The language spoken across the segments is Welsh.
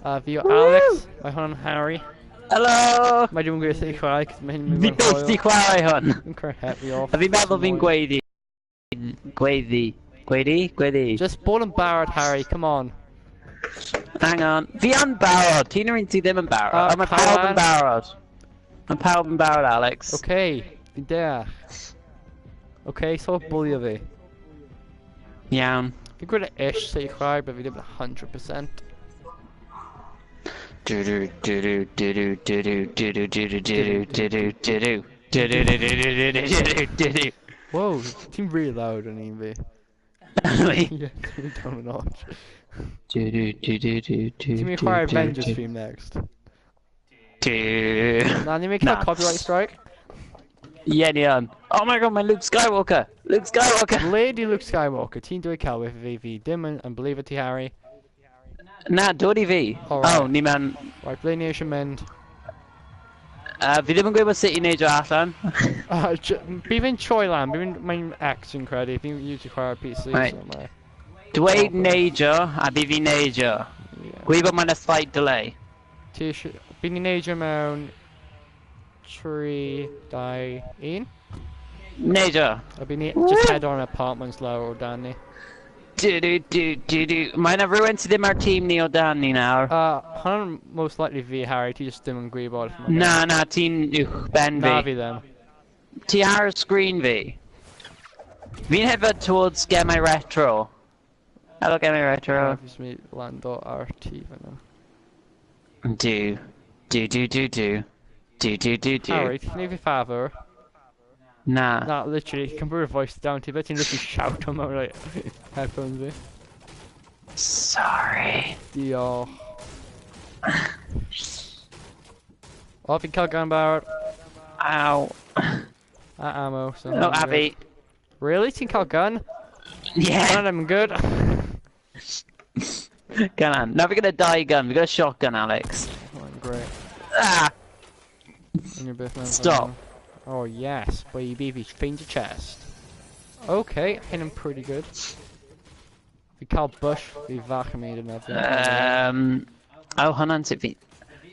Fi o Alex, mae hwn yn Harry. Helo! Mae dwi'n gwybod i chwarae, cos mae hyn yn Fi mynd byth di chwarae hwn. Yn creu happy off. A fi'n meddwl fi'n gweiddi. Gweiddi? Just bod yn barod, Harry, come on. Hang on. Fi yn barod. Ti'n rhaid ti ddim yn barod. Mae pawb yn barod. Mae pawb yn barod, Alex. Okay, fi'n deall. Okay, so bwlio fi. Iawn. Fi'n gwybod ish sut i chwarae, but fi ddim yn 100%. Whoa, ti'n really loud on un fi. Yeah, ti'n down a notch. Ti'n mynd i chwarae Avengers stream next? Na, ni'n mynd i cael copyright strike? Ie, ni yn. Oh my god, mae Luke Skywalker! Luke Skywalker! Le di Luke Skywalker? Ti'n dweud cael fi dim yn believe ti, Harry. Na, dod i fi. Oh, ni mewn... Right, ble ni eisiau mynd? Fi ddim yn gwybod sut i neud o allan. Fi fi'n troi lan, mae'n X yn credu, fi'n usually chwarae PC. Right. Dweud neud o, a fi fi'n neud o. Gwybod mae'n a slight delay. Fi'n neud o mewn 3, 2, 1. Neud o. A fi'n just head on apartments lawr o dan ni. Mae yna rhywun sydd ddim ar tîm ni o dan ni nawr. Hwna'n most likely fi, Harry, ti just ddim yn gwybod. Na, ti'n uwch ben fi. Na fi ddim. Ti ar y sgrin fi. Fi'n hefyd towards Gemau Retro. Helo Gemau Retro. Fi'n mi lando ar ti fyna. Do. Harry, ti'n neud fi favour? Na. Na, literally, can bring your voice down to you, but you literally shout on my right headphones fi. Sorry. Diolch. O, fi'n cael gan barod. Ow. A ammo, so... No, a fi. Really? Ti'n cael gun? Yeah. Hwna'n ddim yn good. Gun on. Now we're gonna die gun. We got a shotgun, Alex. Hwna'n great. Ah! And your bit Stop. Oh yes, baby, fi find your chest. Okay, hyn yn pretty good. Fi cael bush, fi fach yn mynd yn Oh, hwnna'n sut fi...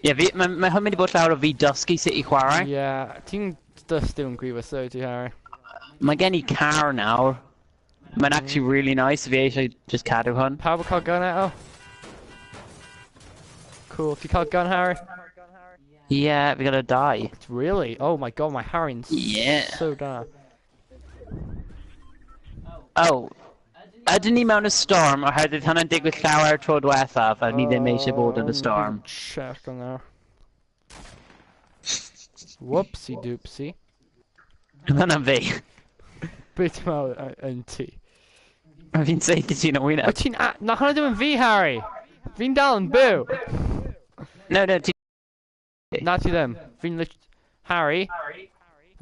Ie, mae hwn mynd i bod llawer o fi dysgu sut i chwarae. Yeah, ti'n dysgu yn gwybod so ti, Harry. Mae gen I car nawr. Mae'n actually really nice, fi eisiau just cadw hwn. Pawb yn cael gun eto? Cool, ti cael gun, Harry? Yeah, we gotta die. Really? Oh my god, my Harry's so da. Oh. Ydyn ni mewn y storm oherwydd hwnna'n digwydd llawer tro diwethaf a ni ddim eisiau bod yn y storm. Check on there. Whoopsie doopsie. Hwnna'n fi. Beth mal yn ti? Fi'n seithi ti'n o wyneb. Na hwnna ddim yn fi, Harry! Fi'n dal yn byw! No, ti... Na ti ddim. Fi'n Harry?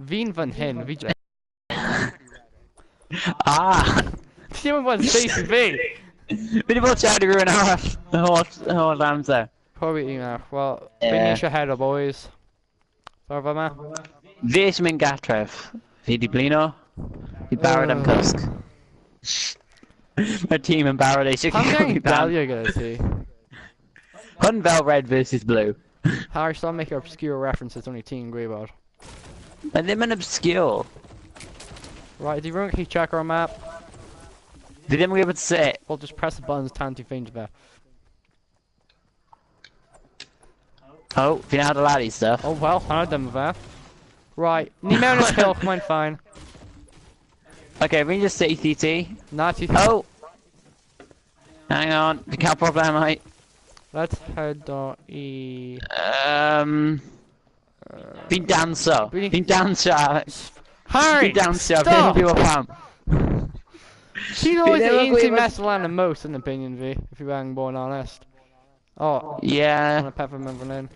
Fi'n fan hyn, fi... Ah! Ti ddim yn bod yn safe i fi! Fi di bod siarad I rhywun arall y holl amser. Probably un arall. Wel, fi'n eisiau head o, boys. Sorfa ma? Fi eisiau mynd gatref. Fi di blino. Fi barod am cysg. Mae'r tîm yn barod eisiau Pam cael gen fi ban. dalio gyda ti? Hwn fel red versus blue. Harry, stop making obscure references only ti'n gwybod. Mae ddim yn obscure. Right, do you rhywun gallu check our map? Fi ddim yn gwybod sut. Well, just press the buttons tan ti'n ffeindio fe. Oh, fi'n adeiladu stuff. Oh well, hwnna ddim fe. Right, ni mewn y cylch, mae'n fine. Okay, fi'n just seithi ti. Na ti... Oh! Hang on, fi'n cael problemau. Let's head o I... Fi'n danso. Fi'n dansio. Harry! Fi'n dansio, Stop! fi'n gwybod pam. Ti'n always the un sy'n mess lan the most in opinion fi, if you're being born honest. Oh, Yeah. on a peppermint fan hyn.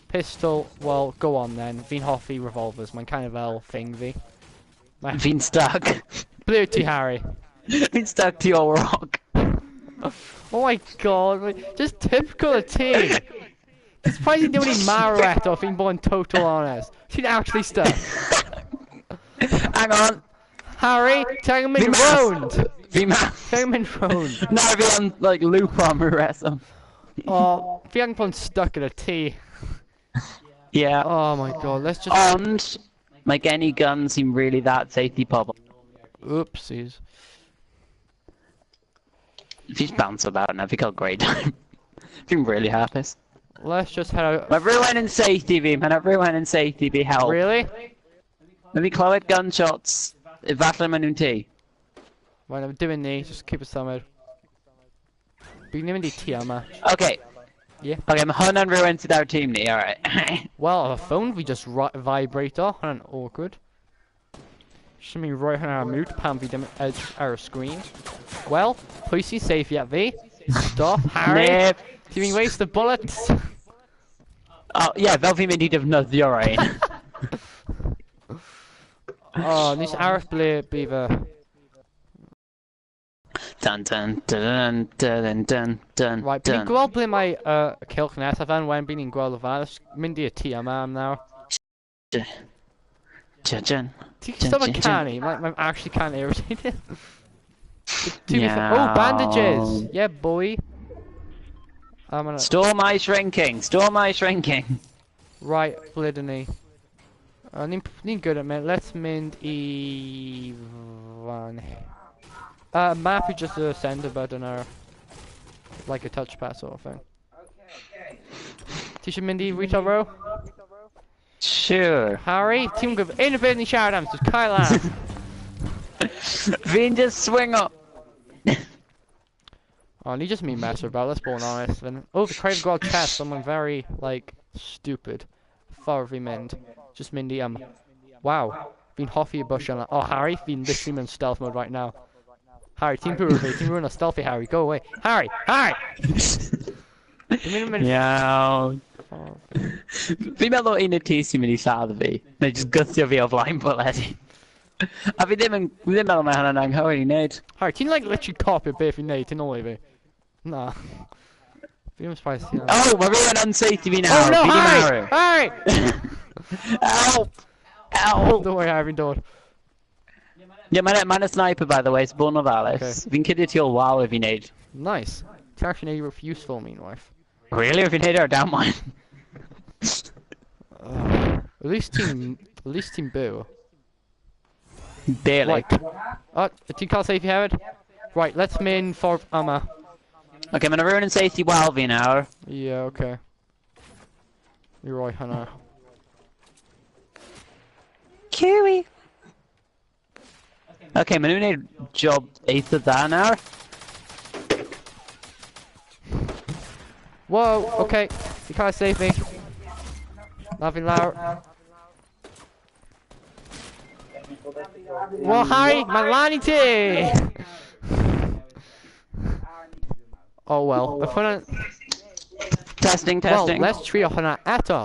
Pistol, well, go on then. Fi'n hoffi revolvers, mae'n kind of fel thing fi. Fi'n stuck. Blue ti, Harry. Fi'n stuck to your rock. Oh my god, just typical of ti. It's probably ti'n ddim wedi marw eto, fi'n bod yn total honest. Ti'n actually stuck. Hang on. Harry, ti'n angen mynd round. Fi ma. Ti'n angen mynd round. Na, fi on, like, loop on my reswm. Oh, fi angen bod yn stuck in a T. Yeah. Oh my god, let's just... And my any guns seem really that safety pobble. Oopsies. If you just bounce about now, we got a great time. I'm really happy. Let's just head out... Everyone in safety beam, and everyone in safety be help. Really? Let me clywed gunshots. Efallai ma nhw'n ti. Right, I'm doing these, just keep it summered. Fi'n mynd I T yma. Okay. Yeah. Okay, mae hwnna'n rhywun sydd ar tîm ni, alright. Well, our phone we just vibrator, hwnna'n awkward. Should be right on our mute pan fi ddim edge ar y screen. Well, pwy sy'n safe yet fi? Stop, Harry. Neb. Ti'n mynd waste the bullets? Oh, yeah, fel fi'n mynd I defnyddio rhain. Oh, nis arall ble bydd y... Dun dun dun dun dun dun. Right, bydd ni'n gweld ble mae cylch nesaf yn when bydd ni'n gweld y fan. Let's mynd i'r tŷ yma am nawr. Jen. Ti'n stop yn canu? I'm actually kind of irritated. Yeah. Oh, bandages! Yeah, boy. Store my shrinking. Store my shrinking. Right, ble dyn ni? Ni'n good at it. Let's mynd I... fan. Map is just a sender button or like a touchpad sort of thing. Ti eisiau mynd I retail row? Sure. Harry, ti'n gwybod, un o beth ni siarad am, just cael lan. Fi'n just swing up. Oh, ni just me mess about, let's be honest. Oh, the crave gweld chest, someone very, like, stupid. Ffordd fi mynd. Just mynd I wow. Fi'n hoffi y bush yna. Oh, Harry, fi'n literally in stealth mode right now. Harry, ti'n bwrw fi, ti'n rhywun o stealthy, Harry, go away. Harry! Harry! Iawn. Fi'n meddwl un o ti sy'n mynd I lladd fi. Neu just gythio fi o flaen bwledi. A fi ddim meddwl mae hwnna'n anghywir I wneud. Harry, ti'n like literally copio beth fi'n neud, ti'n ôl I fi? Na. Fi ddim spicy. Oh, mae rhywun yn saethu fi nawr. Oh no, Fi di Harry! marw. Harry! Help! Help! Don't worry, Harry, fi'n dod. Yeah, mae'n a sniper by the way, it's born of Alice. Fi'n cydio ti o wal if fi'n neud. Nice. Ti'n actually neud rhywbeth useful, meanwhile. Really? If fi'n neud ar damwain? At least ti'n byw. Barely. Right. Oh, ti'n cael safety hefyd? Right, let's mynd ffordd yma. Okay, mae'n rhywun yn saethu wal fi nawr. Yeah, okay. You're right, hwnna. Cui! Okay, maen nhw'n neud job eitha dda nawr. Whoa, okay. You can't save me. Na fi'n lawr. Well, Harry, mae'n lan I ti! Oh well, if hwnna... Testing. Well, let's trio hwnna eto.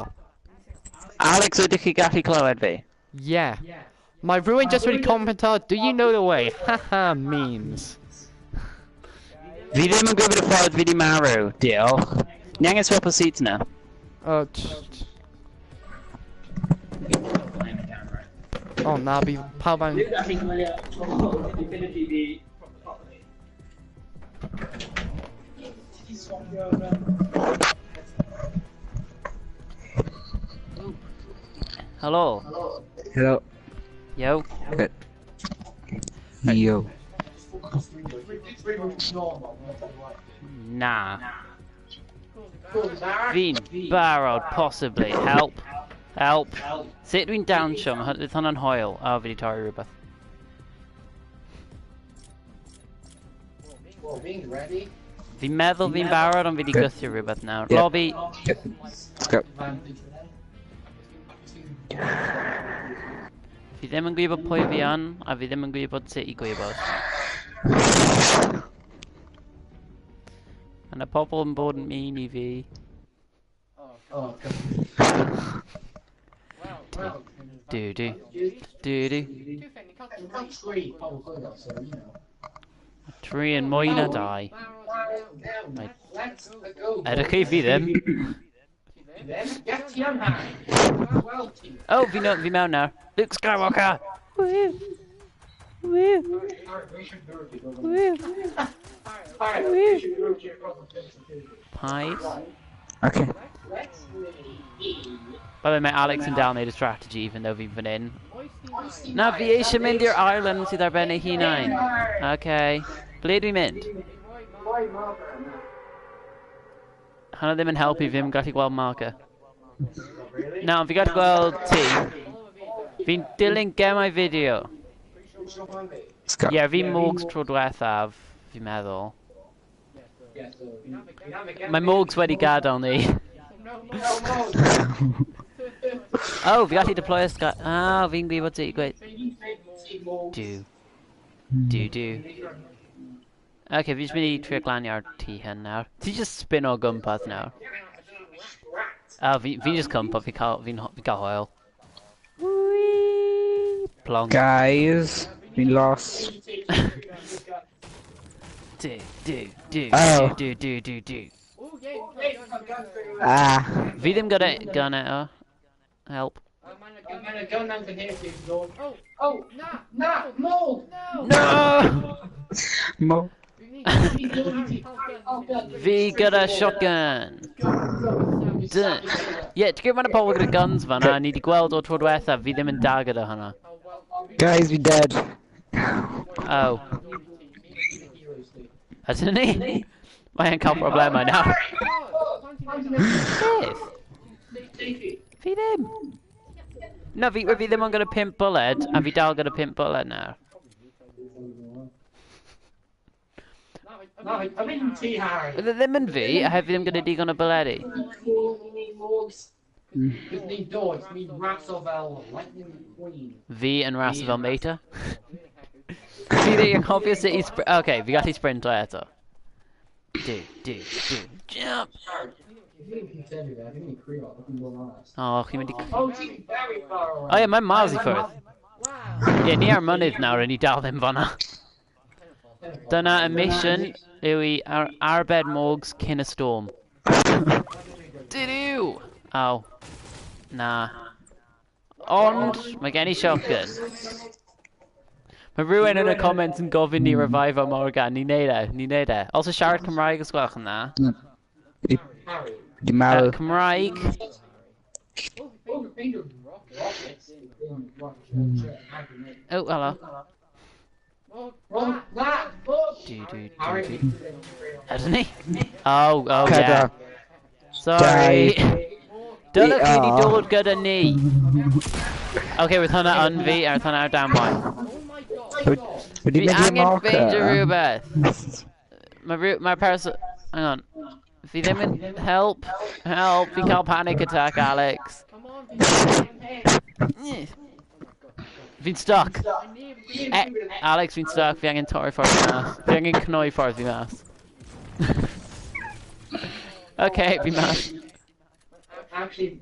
Alex, ydych chi gallu clywed fi? Yeah. My rhywun just wedi commento, do you know the way? Haha, memes. Fi ddim yn gwybod y ffordd fi di marw, diolch. Ni angen swap o seats na. Oh, oh na, bydd pawb yn... Hello. Hello. Yo. Good. Yo. Nah. Fi'n barod, possibly. Help. Help. Sut dwi'n dawnsio? Mae hwnna'n hoel. O, fi di torri rhywbeth. Fi'n meddwl fi'n barod, ond fi di gythio rhywbeth nawr. Yeah. Lobby. Let's go. Fi ddim yn gwybod pwy fi yn, a fi ddim yn gwybod sut I gwybod. Yna pobl yn bod yn mean I fi. Do. Tri yn mwy na dau. Edrych chi fi ddim. Oh, fi mewn nawr. Luke Skywalker! Woo! hives. Okay. By the way, mae Alex yn dal wneud y strategy, even though fi'n fan hyn. Na, fi eisiau mynd i'r island sydd ar ben ei hunain. Okay. Ble dwi'n mynd? Hana ddim yn helpu fi, ddim gallu gweld marker. Na, fi gallu gweld ti. Fi'n dilyn Gemau Fideo. Ie, fi'n Morgs tro diwethaf, fi'n meddwl. Mae Morgs wedi gadael ni. Oh, fi gallu deploy ysga... Ah, fi'n gwybod ti gweud. Do. Ok, fi jyst mynd i trio glanio'r ti hyn nawr. Ti jyst spin o gwmpas nawr. Ah, fi'n jyst cwmpa, fi'n cael hwyl. Plonk. Guys, we lost. Do. Ah. Fi ddim gyda gun eto. Help. No! Mo. Fi gyda shotgun. Ie, ti'n gwybod mae'n y pobl gyda guns fan'na, ni wedi gweld o'r tro diwethaf, fi ddim yn da gyda hwnna. Guys, we dead. Oh. Ydyn ni? Mae'n cael problemau nawr. Beth? Fi ddim. No, fi ddim yn gyda 5 bullet, a fi dal gyda 5 bullet nawr. Bydd e ddim yn fi, a hefyd ddim gyda digon o buledi. Fi yn raso fel Menter. Fi ddim yn cofio sut i sprint... Oce, fi gallu sprinto eto. Do. Jump! O, chi'n mynd i... O ie, mae'n miles i ffwrdd. Ie, ni ar mynydd nawr, a ni dal ddim fan'na. Dyna y mission yw i arbed Morgs cyn y storm. Dydw! Aw. Na. Ond, mae gen i shotgun. Mae rhywun yn y comments yn gofyn ni revive o Morgan. Ni neud e. Also siarad Cymraeg os gwelwch yn dda. Di mal. Cymraeg. Oh, hello. Do. Ydyn ni? Oh, yeah. Sorry. Dyna chi wedi dod gyda ni. Ok, roedd hwnna yn fi, a roedd hwnna ar damwain. Fi angen ffeindio rhywbeth. Mae'r person... Hang on. Fi ddim yn... Help. Fi'n cael panic attack, Alex. Fi'n stuck. Alex, fi'n stuck. Fi angen torri ffordd fi mas. Fi angen cnoi ffordd fi mas. Ok, fi mas. Fi'n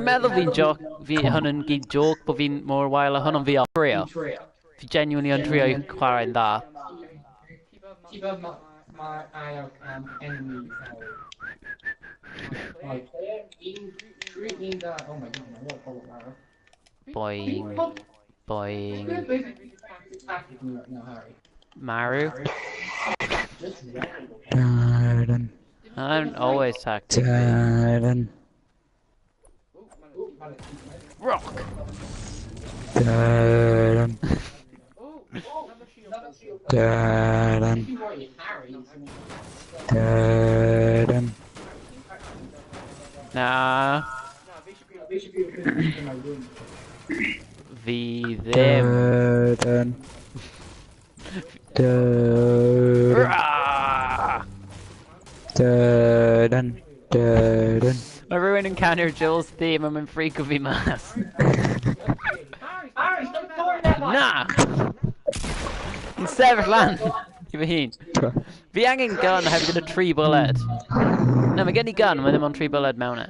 meddwl fi'n joc, fi hwn yn gyd joc bod fi'n mor wael a hwn ond fi o'n trio. Fi genuinely yn trio i chwarae'n dda. Boing. Maru? I don't always tactic. Rock! Nah. Fi ddim. Mae rhywun yn canu'r Jules theme a mae'n ffric o fi mas. Na! Yn sefyll lan i fy hun. Fi angen gun hefyd gyda 3 bullet. Na, mae gen i gun, mae ddim ond 3 bullet mewn e.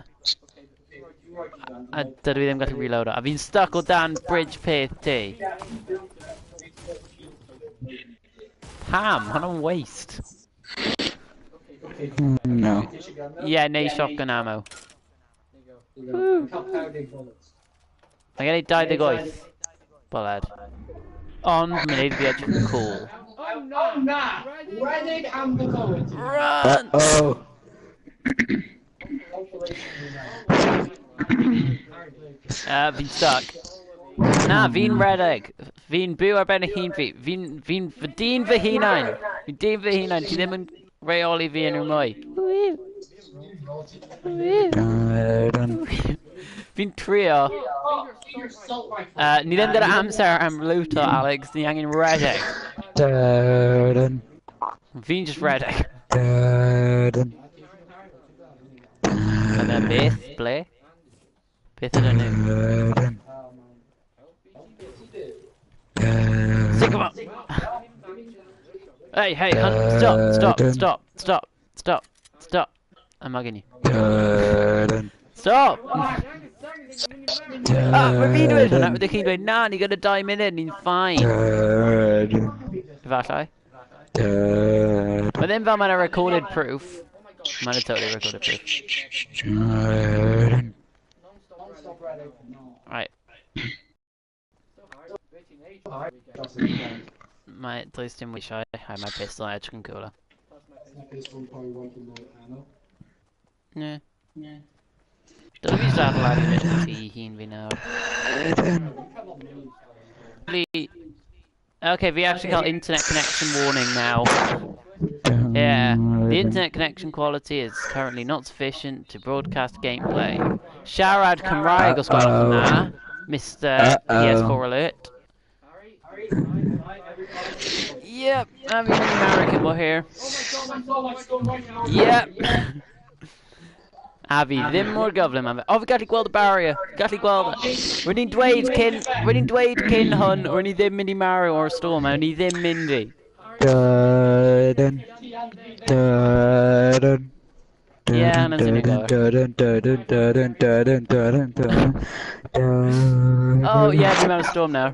A dydw i ddim gallu reload o. A fi'n stuck o dan bridge peth ti. Pam? Hwna'n waste. No. Yeah, neu shotgun ammo. Mae gen i 28 bullet. Ond, mae'n neud fi edrych yn cool. Run! Oh. Fi'n stuck. Na, fi'n redeg. Fi'n byw ar ben y hun fi. Fi'n dyn fy hunain. Fi'n dyn fy hunain. Ti ddim yn reoli fi enw mwy. Fi'n trio. Ni ddim gyda amser am lwto, Alex. Ni angen redeg. Fi'n just redeg. Yna beth? Ble? Beth ydyn nhw? Sycamore! Hey, stop. I'm mugging you. Stop! Mae fi'n dweud hwnna, mae chi'n dweud, na, ni gyda 2 munud, ni'n fine. Efallai. Mae ddim fel mae'n recorded proof. Mae'n totally recorded proof. Right. Mae does dim wysiau. Hai, mae pistol edrych yn cooler. Ne. Dyle fi start lad i fynd ti hun fi nawr. Okay, we actually got internet connection warning now. Yeah, the internet connection quality is currently not sufficient to broadcast gameplay. Siarad Cymraeg os gwelwch yn dda, Mr. PS4 alert. Yep, I'm an American boy here. Yep. A fi ddim mor gyflym am fe. O, fi gallu gweld y barrier. Gallu gweld e. Rwy'n ni'n dweud cyn hwn, rwy'n ni ddim mynd I marw o'r storm, a rwy'n ni ddim mynd I. Yeah, and it's in Oh, yeah, we're out of storm now.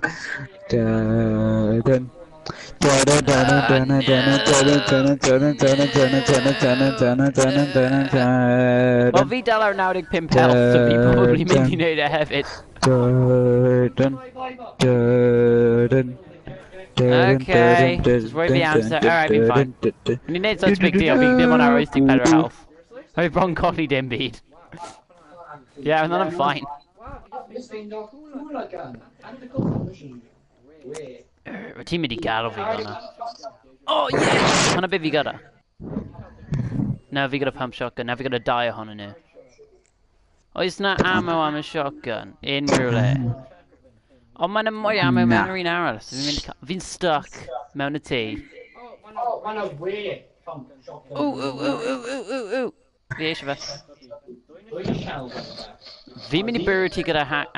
Well, fi dal ar 95 health, so fi probably mynd I wneud e hefyd. Okay, just wait the answer. Alright, fi'n fine. When you need such a big deal, fi ddim ond ar 84 health. I've bron colli dim byd. Yeah, and then I'm fine. Ti'n mynd I gadw fi fan'na. Oh, yes! Hwna be fi gyda? No, fi gyda pump shotgun. Now fi gyda 2 ohonyn nhw. Oes na ammo am y shotgun? Unrhyw le. Ond mae'n mwy ammo mewn yr un arall. So fi'n stuck mewn y tŷ. Ooh. Fi eisiau fe. Fi'n mynd I byrw ti gyda hack.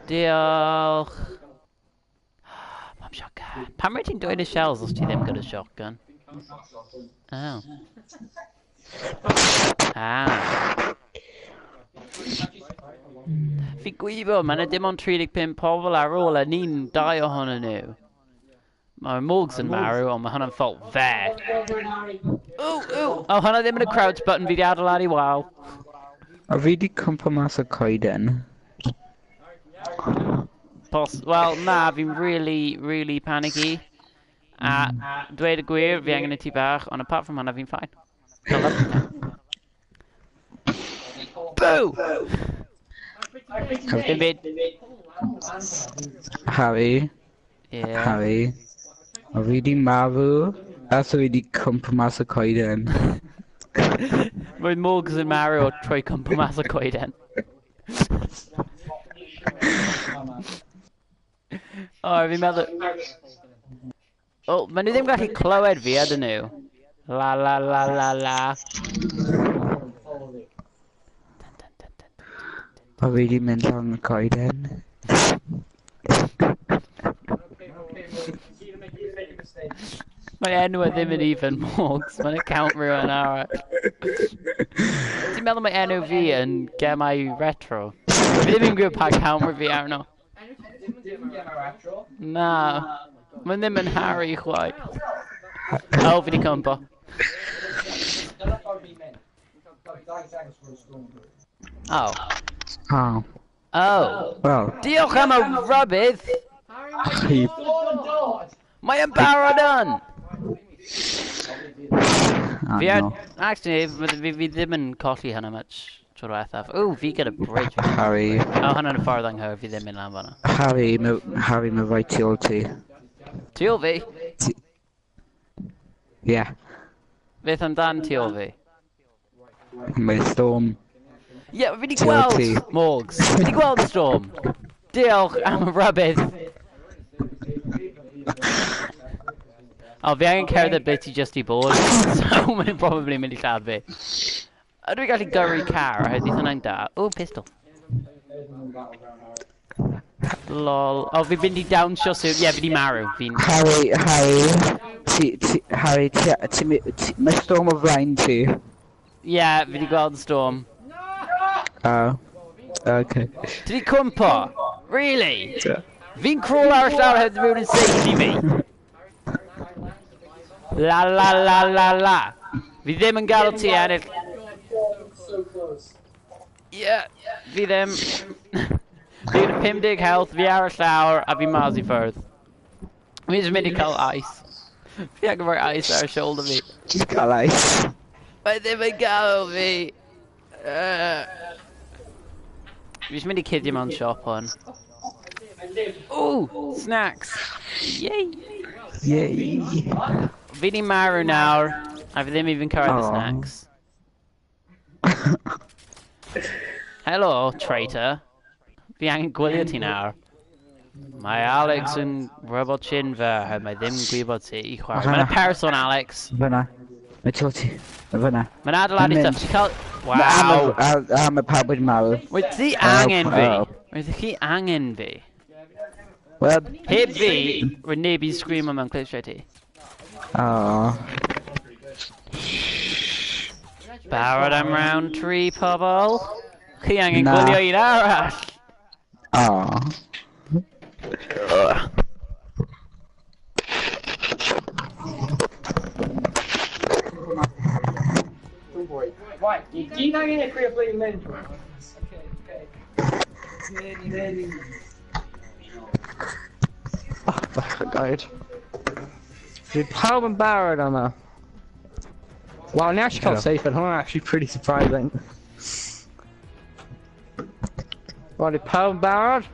Diolch. Pam shotgun. Pam rhaid ti'n dweud y shells os ti ddim gyda shotgun? Oh. Fi gwybod, mae 'na dim ond 35 pobl ar ôl a ni'n 2 ohonyn nhw. Mae Morgs yn marw, ond mae hwnna'n fault fe. O, hwnna ddim yn y crouch button fi 'di adeiladu waw. A fi 'di cwmpo mas o coeden. Wel, na, fi'n really panicky. A dweud y gwir, fi angen y tŷ bach, ond apart from hwnna, fi'n fine. Boo! Dim byd. Harry. Yeah. Harry. A fi 'di marw, a so fi 'di cwmpo mas o coeden. Roedd Morgs yn marw o trwy cwmpo mas o coeden. O, fi'n meddwl... O, maen nhw ddim gallu clywed fi, ydyn nhw? La. A fi 'di mynd lan y coeden. Mae enw ddim yn even Morgs, mae'n account rhywun arall. Ti'n meddwl mae enw fi yn Gemau Retro? Fi ddim yn gwybod pa account fi arno. Na, mae'n ddim yn Harry chwaith. O, fi di cwmpo. Oh. Oh. Oh. Well. Diolch am y rybydd! Mae yn barod yn! Ah, Fi no. actually, fi ddim yn colli hynna much trwy'r wethaf. Ooh, fi gyda bridge. Harry, O, hynna'n y ffordd anghywir, fi ddim yn lan fan'na. Harry, mae rhaid tu ôl ti. Tu ôl fi? Yeah, Beth amdan tu ôl fi? mae storm. Ie, fi di Tu ôl gweld ti. Morgs. Fi di gweld Storm. Diolch am y rybydd. O, fi angen cerdded beth i just i bod. So, mae'n probably mynd i lladd fi. Ydw i gallu gyrru car, a hynny'n hwnna'n da. O, pistol. Lol. O, fi fynd i dawnsio soon. Ie, fi di marw. Harry, mae storm o flaen ti. Ie, fi di gweld Storm. Oh, okay. Ti di cwmpo? Really? Fi'n crawl ar y llawr heb rhywun yn safety fi. La la la la la. Fi ddim yn gadael ti ennill. Ie, fi ddim. Fi gyda 50 health, fi ar y llawr, a fi mas i ffwrdd. Fi jyst mynd i cael ice. Fi angen rhoi ice ar y shoulder fi. Just cael ice. Mae ddim yn gael fi. Fi jyst mynd i cuddio mewn siop hwn. Ooh, snacks. Yay. Yay. Fi di marw nawr, a fi ddim even cyrraedd y snacks. Helo, traitor. Fi angen gwylio ti nawr. Mae Alex yn rybod chin fe, heb mae ddim yn gwybod ti i chwarae. Mae'n person, Alex. Fyna. Mae tu ôl ti. Fyna. Mae'n adeiladu stuff. Ti'n cael... Waw. Mae pawb wedi marw. Wyt ti angen fi? Wyt chi angen fi? Wel... Heb fi, rwy'n neb i'n screamo mewn clipsiau ti. Oh. Barod am round 3, pobl. Chi angen gwylio un arall. Oh. Right, you gyd angen eich chwilio blwyddyn mynd. Oh, bach o gair. Fydd pawb yn barod yma. Wow, ni actually cael safe, and hwnna'n actually pretty surprising. Right, ydy pawb yn barod?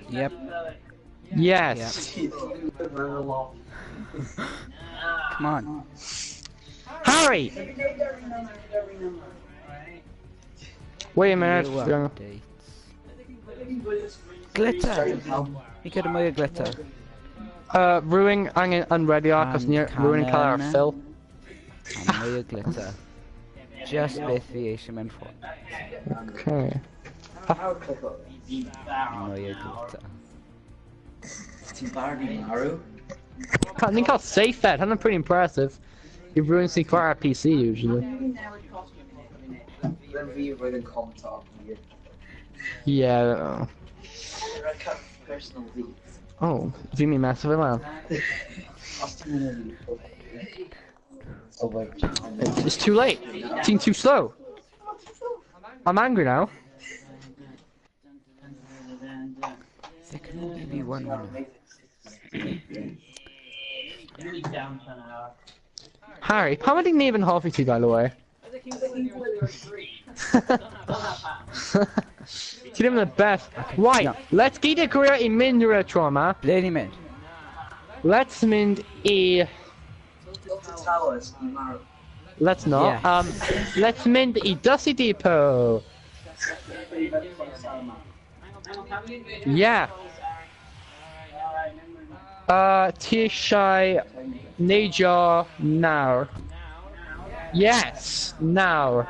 Yep. Yes. Come on. Harry! Wait a minute. Glitter. You gyda mwy o glitter. Rwy'n angen unready cos ni rwy'n cael ar ffil. A mwy o glitter. Just beth fi eisiau mewn ffôn. Okay. Mwy o glitter. Ti'n barod i marw? Ni'n cael safe bet, hwnna'n pretty impressive. I rwy'n sy'n chwarae PC usually. Then fi roedd yn contact fi. Yeah. Personal fi. Oh, fi'n mynd mes o fe lan. Os ti'n mynd It's too late. Ti'n too slow. I'm angry now. There can only be one winner. Harry, pam ydy neb yn hoffi ti, by the way? Ti ddim yn y best. Right, let's gyda gwir i mynd i'r tro yma. Ble ni'n mynd? Let's mynd i... Towers i marw. Let's not. Yeah. Let's mynd i Dusty Depot. Yeah. Ti eisiau neidio nawr? Yes, nawr.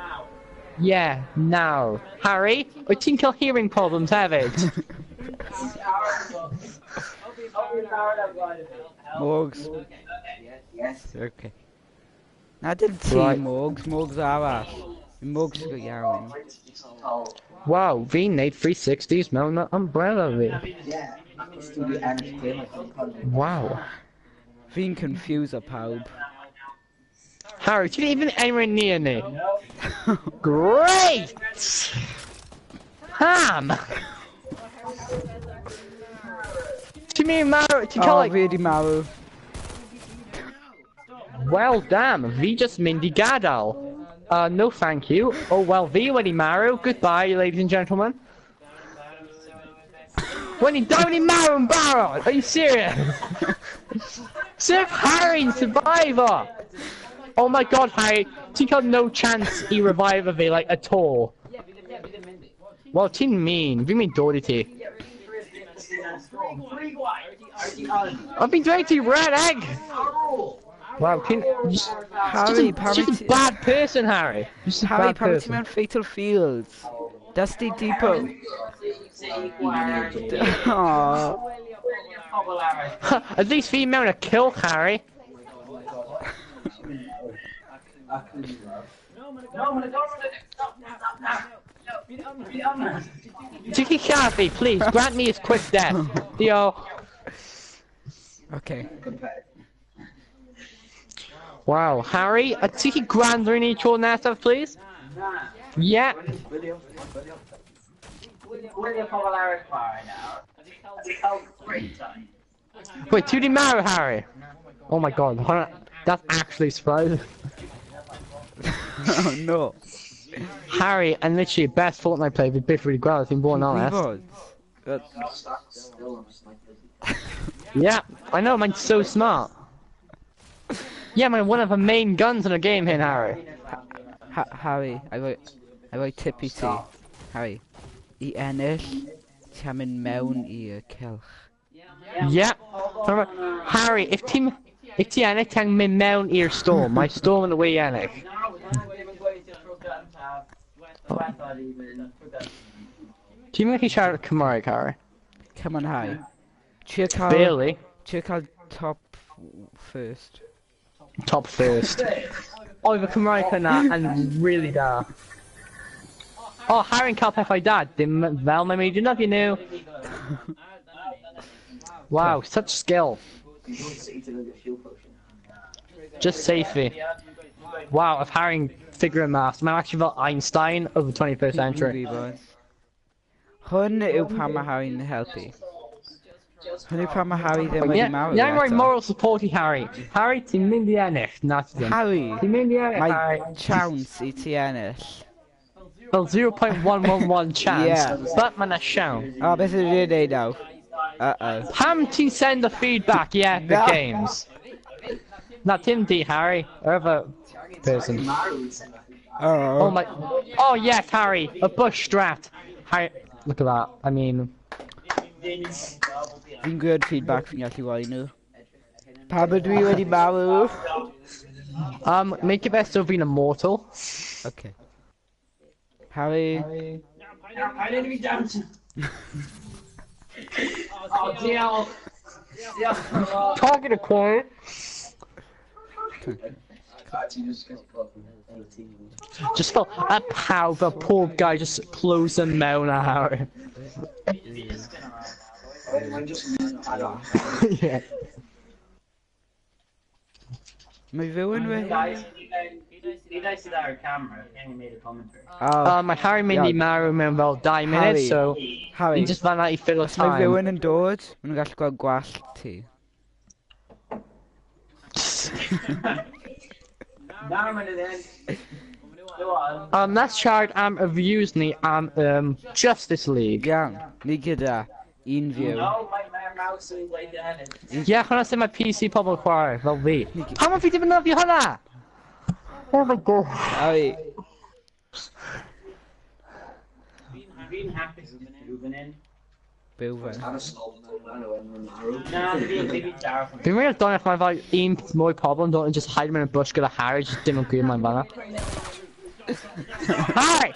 Yeah, nawr. Harry, wyt ti'n cael hearing problems hefyd? Morgs. Yes. Okay. Na dim ti, Right. Morgs arall. Morgs go iawn. Wow, fi'n neud 360s mewn umbrella fi. Yeah. Ac os dwi'n ennill gym, Wow. Fi'n confuse o pawb. Harry, ti'n even anywhere near me? Great! Ham! Ti'n mynd i marw, ti'n O, cael like... fi wedi marw. Well, damn, fi just mynd i gadael. No thank you. Oh, well, fi wedi marw. Goodbye, ladies and gentlemen. When you don't marw yn barod, are you serious? Sef Harry'n survivor! Oh my god, Harry, ti'n cael no chance i revive fi, like, at all. Well, ti'n mean, fi'n mynd dod I ti. I've been dweud ti red egg! Wow, ti'n... Harry, just a bad person, Harry. Just a Harry, bad pam ti person. mewn Fatal Fields? Dusty Depot. Aww. At least fi mewn a kill, Harry. Tiki Sharpie, please, grant me his quick death. Dio. Okay. Wow, Harry, a tiki grander in each one nesaf, please? Yeah. Wait, 2D Mario, Harry. Oh my god, that's actually surprising. Oh no. Harry, and literally best Fortnite player with bit really well, if I'm being honest. Yeah, I know, mine's so smart. Yeah, man, one of the main guns in the game here, Harry. Harry, I wrote tip I ti. Harry, I ennill, ti'n mynd mewn i'r cylch. Yeah. Harry, if ti ennill, ti'n mynd mewn i'r storm. Mae storm yn y way ennill. Ti'n mynd I siarad Cymraeg, Harry? Come on, Harry. Trio Barely. cael top first. Top first. Oedd y Cymraeg hynna yn really da. Oh, Harry'n cael pethau da, dim fel mae'n mynd I nhw. Wow, such skill. Just safety. Wow, if Harry'n figure it mas, mae'n actually fel Einstein of the 21st century. Hwn yw pan mae Harry'n helpu. Hwn yw pan mae Harry ddim wedi marw Yeah, I'm right moral support I Harry. Harry, ti'n mynd I ennill, na ti ddim. Harry, Ti'n mynd I ennill, Harry. mae chance I ti ennill. Well, 0.111 chance, Yeah. but mae'n a siawn. O, beth ydw i'n neud nawr? Uh-oh. Pam ti'n send the feedback, yeah, the No. games? Not Tim D, Harry, other person. Oh my, oh yes, Harry, a bush strat. Harry, look at that, I mean... Fi'n gwybod feedback fi'n gallu wari nhw. Pam ydw I wedi marw? Make it best so fi'n immortal. Okay. Harry... I didn't be dancing. Oh, deal. Talking to quiet. Just felt a pow, the poor guy just closed the mouth at Harry. Yeah. Mae fyw yn fe? Did our camera and he made a commentary. My Harry mynd I marw mewn fel 2 minutes, so Harry, he just fan I fill of mae fyw time. yn dod, maen nhw'n gallu gweld gwallt ti. Let's chart am reviews ni am Justice League. Iawn, ni gyda un fyw. No, my mouse is way down. Yeah, hwnna sy'n mae PC pobl chwarae, fel fi. Pam mae fi di fynyddio hwnna? Oh my god. Harry, Being happy is moving in. byw fe. Nah, being dark. Fi'n rhaid dod eich mae fel un mwy pobl yn dod yn just hide mewn y bush gyda Harry, just dim yn gwir mae'n fanna. Harry!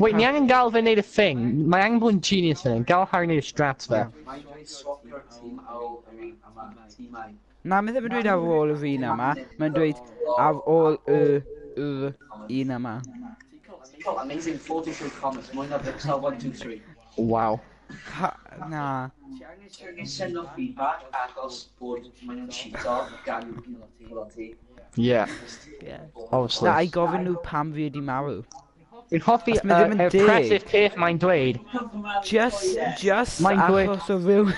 Wait, ni angen gael fe wneud y thing. Mae angen bod yn genius fe. Gael Harry wneud y strats fe. Na, mae ddim yn dweud ar ôl y fi yma, mae'n dweud ar ôl y un yma. Amazing 43 comments, mwy na Pixel 1, 2, 3. Wow. Na. Send off feedback achos bod mae'n cheato gan ti. Yeah. Yeah. Obviously. Na, I gofyn nhw pam fi wedi marw. Fi'n hoffi Os ma' ddim yn deg. impressive peth mae'n dweud. Just Mae'n dweud- achos o rywun...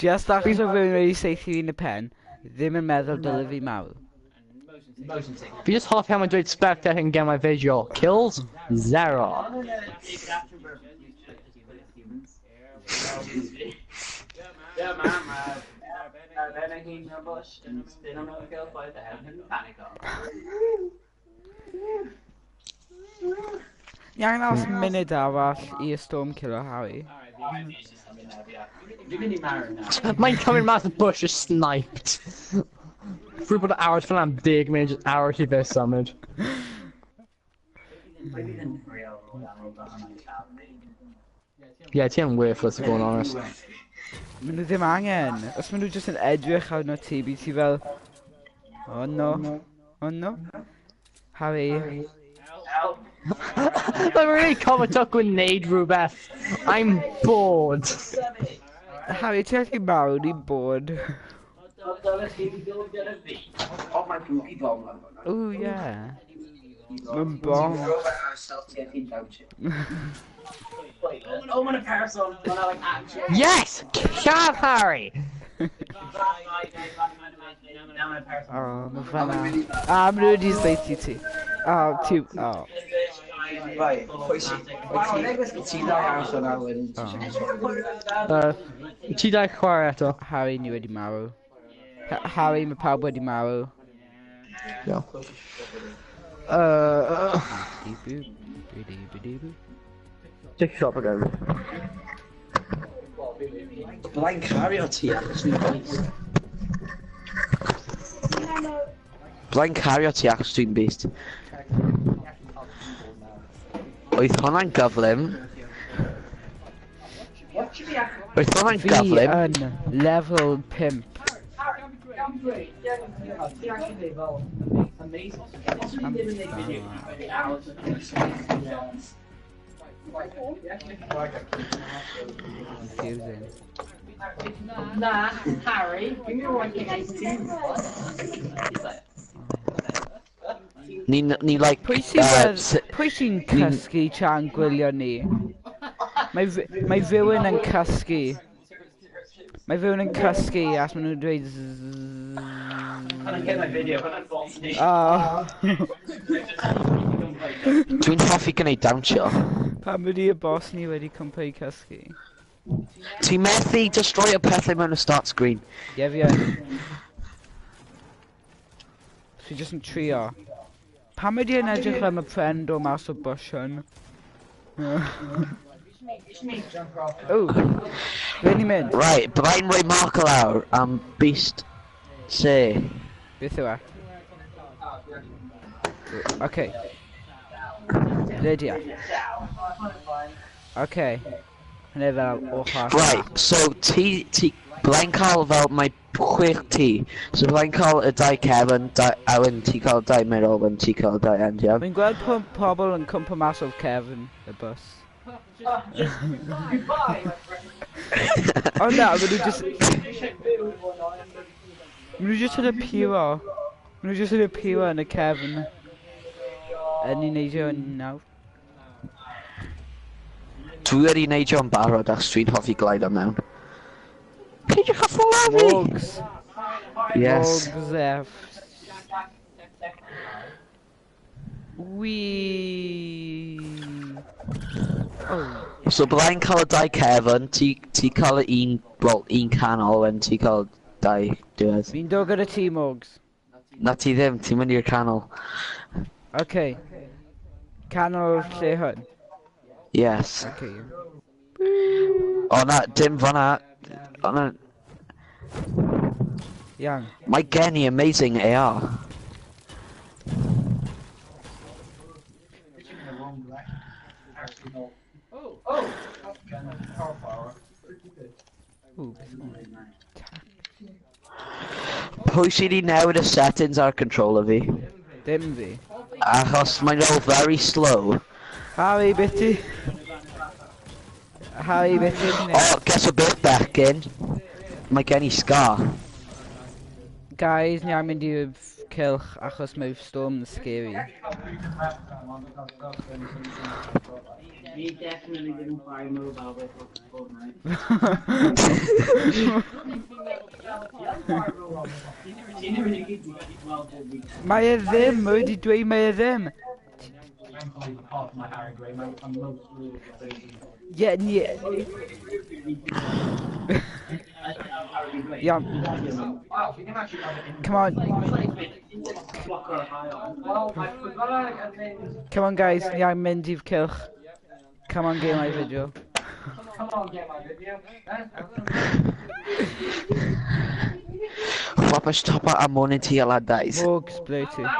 Just achos o rywun wedi seithi yn y pen, ddim yn meddwl dyle fi mawr. Fi just hoffi how mae'n dweud spectator yn Gemau Fideo. Kills? 0. Ni angen aros munud arall i y storm killer, Harry. Mae'n coming mas y bush is sniped. Rwy'n bod hours fan am 10 munud, just hours i fe summoned. Yeah, ti yn worthless to go on honest. Maen nhw ddim angen. Os maen nhw jyst yn edrych arno ti, bydd ti fel... Oh no. Oh no. Harry. Mae'n really comment up with wneud rhywbeth. I'm bored. Harry, ti'n gallu mawr i bod. Ooh, yeah. Mae'n bom. Yes! Shab Harry! Oh, mae fanna. Maen nhw wedi sleithi ti. Oh, ti... Oh. Right, ti'n dau aros o'n awyn. Ti da chwarae eto. Harry ni wedi marw. Harry, mae pawb wedi marw. Yeah. Take a shot again. Blaen cario ti achos dwi'n beast. Blaen cario ti achos dwi'n beast. Oedd hwnna'n gyflym. Oedd hwnna'n Fi gyflym. yn level 5. Confusing. Nah, Harry, give me one Ni like... Pwy sy'n cysgu tra'n gwylio ni? Mae rhywun yn cysgu. Mae rhywun yn cysgu as maen nhw'n dweud Dwi'n hoffi gwneud dawnsio. Pam ydi y boss ni wedi cwmpa i cysgu? Ti'n methu destroy y pethau mewn y start screen. Ie fi yn. Fi jyst yn trio. Pam ydi yn edrych am y friend o mas o bush hwn? O, fe ni'n mynd? Right, byddai'n rhoi mark lawr am beast C. Beth yw e? Oce. Lydia. Oce. Hynny fel ochr. Right, so byddai'n cael fel mae 6 ti. So byddai'n cael y 2 Kevin, a wedyn ti cael 2 Meryl, wedyn ti cael 2 Andy. Fi'n gweld pobl yn cwmpa mas o Kevin, y bus. O na, maen nhw jyst... Maen nhw jyst yn y puro. Maen nhw jyst yn y puro yn y Kevin. Yn ei neidio yn nawr. Dwi wedi neidio yn barod achos dwi'n hoffi glaido mewn. Peidiwch â ffolafi! Mogs. Yes. Mogs F. Wee. Oh. So byddai'n cael y 2 Kevin, ti cael y un canol, wedyn ti cael 2 diwedd. Fi'n dod gyda ti, Mogs. Na ti ddim, ti'n mynd i'r canol. Okay. Canol lle hwn? Yes. Okay. O na, dim fanna. O na, Iawn. mae gen i amazing AR. Ooh. Pwy sydd wedi newid y settings ar controller fi? Dim fi. Achos mae'n all very slow. Harry, bitty. Harry, bitty. Oh, guess a bit back in. Mae gen i scar. Guys, ni am mynd i'r cylch achos mae'r storm yn scary. He definitely didn't buy mobile with Fortnite. Mae e ddim, wedi dweud mae e ddim. Ie, ni... Yeah. Come on. Come on guys, ni am mynd i'r cylch. Come on, get my video. Come on, get my video. Chłopak stopa a monety a ladais. Morgs, Bluetooth.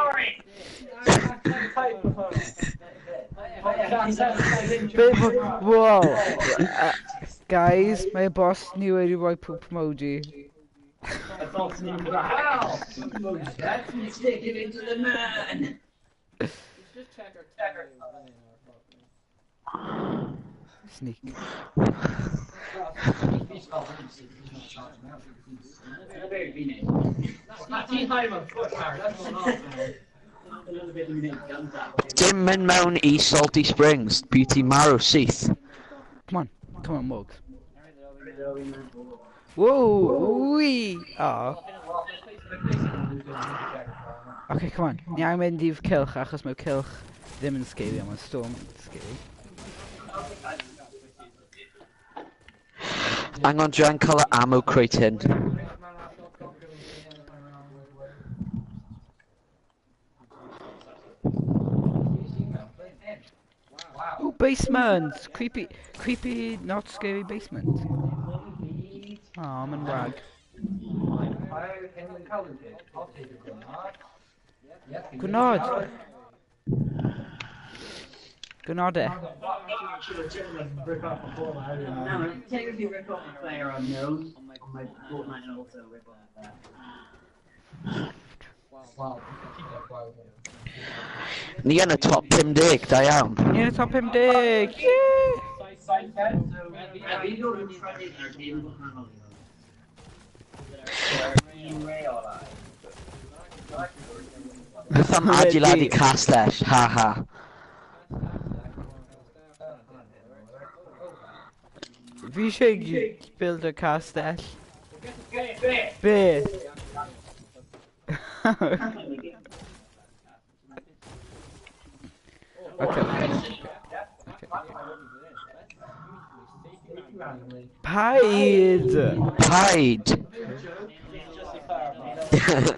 Whoa. Guys, my boss knew where you poop emoji. Stick it into the man. Sneak. Dim mynd mewn I Salty Springs, beauty marrow syth. Come on, Morgs. Whoa, wee. Oh. Okay, come on. Ni am mynd i'r cylch achos mae'r cylch ddim yn scary, ond mae'r storm yn scary. Hang on, John, cael y ammo crate hyn. Ooh, basement! Creepy, not scary basement. Oh, I'm in rag. Gunod! Gunode. No, technically rip off the player unknown on my Fortnite and also rip off that. Wow. Ni yn y top 50, da iawn. Ni yn y top 50! Yeah! Beth am adeiladu castell, ha ha. Fi eisiau build a castell. Beth? Okay. Paid!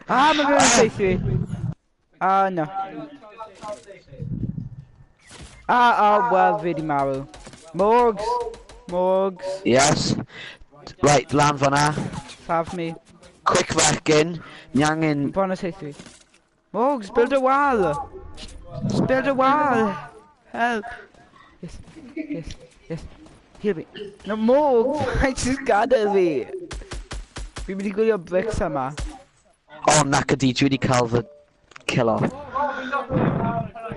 Ah, mae fe'n saethu. Ah, no. Wel, fi di marw. Morgs. Yes. Right, lan fan'na. Saf mi. Quick fecyn. Ni angen... Bon a saethu. Morgs, build a wall! Just build a wall! Help! Yes. Heal me. No, Morgs! I just gada fi. Fi'n mynd I gwylio bricks yma. O, nac ydi, dwi wedi cael fy kill off.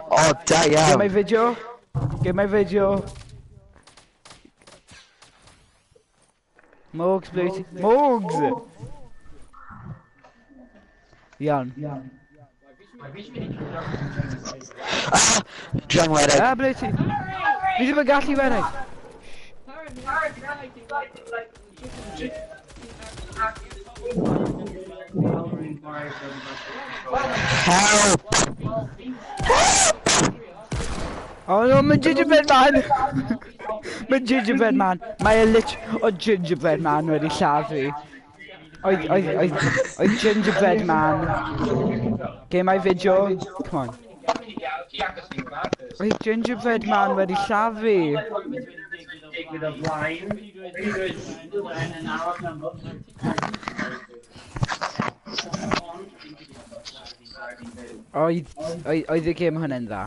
O, da iawn. Get my video. Morgs, Bluetooth. Morgs! Iawn. Drang wedyn. Bluetooth. Fi ddim yn gallu wedyn. Help! Oh no, mae'n gingerbread man! Mae'n gingerbread man. Mae o gingerbread man wedi llafu. Oedd gingerbread man. Get my video. Come on. Oedd gingerbread man wedi llafu. Oedd y gêm hynny'n dda.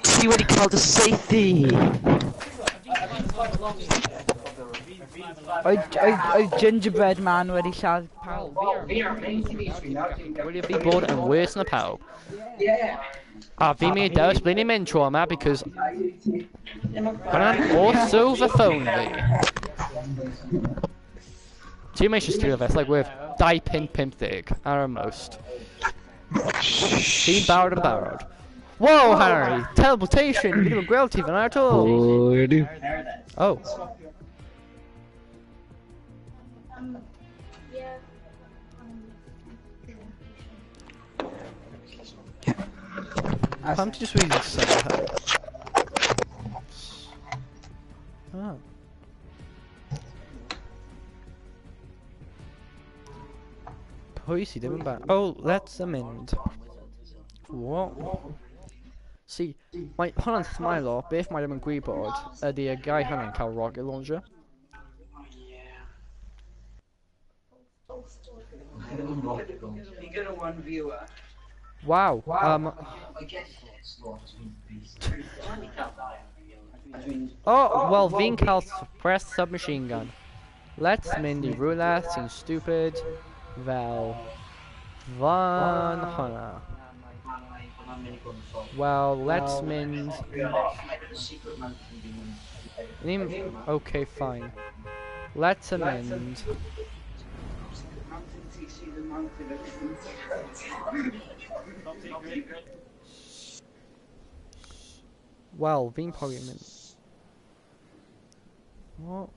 Ti wedi cael dy saethu. Oedd gingerbread man wedi lladd pawb. Wedi bod yn worse na pawb. A fi'n mynd I dewis ble ni'n mynd tro yma because hwnna'n also fy ffôn fi. Ti'n eisiau strio fe, like with 2.50 ar y most. Ti'n barod yn barod. Whoa, Harry! Teleportation! Fi ddim yn gweld ti fan at all! Oh. Pam ti just wedi sylwi Harry? Oh. Pwy sydd ddim yn barod? Oh, let's mynd. What? See, mae hwnna'n smile o, beth mae ddim yn gwybod ydy y gai hwnna'n cael rocket launcher. Wow, oh, well, fi'n cael suppressed submachine gun. Let's mynd I rhywle sy'n stupid fel fan hwnna. Well, let's mynd... Okay, fine. Let's mynd... Well, fi'n probably mynd... What?